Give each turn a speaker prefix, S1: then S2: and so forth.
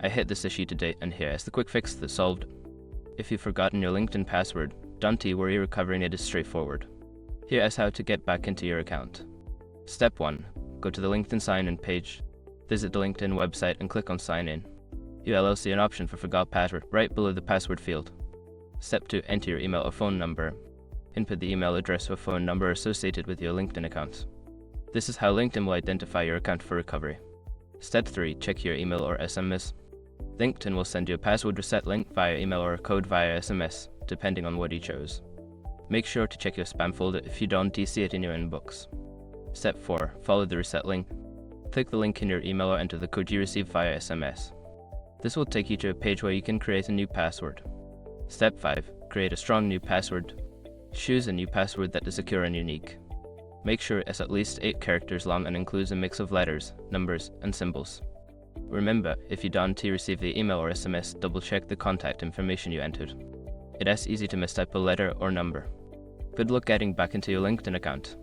S1: I hit this issue today, and here is the quick fix that's solved. If you've forgotten your LinkedIn password, don't worry, recovering it is straightforward. Here is how to get back into your account. Step 1. Go to the LinkedIn sign-in page. Visit the LinkedIn website and click on Sign In. You will see an option for Forgot Password right below the password field. Step 2. Enter your email or phone number. Input the email address or phone number associated with your LinkedIn account. This is how LinkedIn will identify your account for recovery. Step 3. Check your email or SMS. LinkedIn will send you a password reset link via email or a code via SMS, depending on what you chose. Make sure to check your spam folder if you don't see it in your inbox. Step 4. Follow the reset link. Click the link in your email or enter the code you received via SMS. This will take you to a page where you can create a new password. Step 5. Create a strong new password. Choose a new password that is secure and unique. Make sure it's at least 8 characters long and includes a mix of letters, numbers, and symbols. Remember, if you don't receive the email or SMS, double-check the contact information you entered. It is easy to mistype a letter or number. Good luck getting back into your LinkedIn account.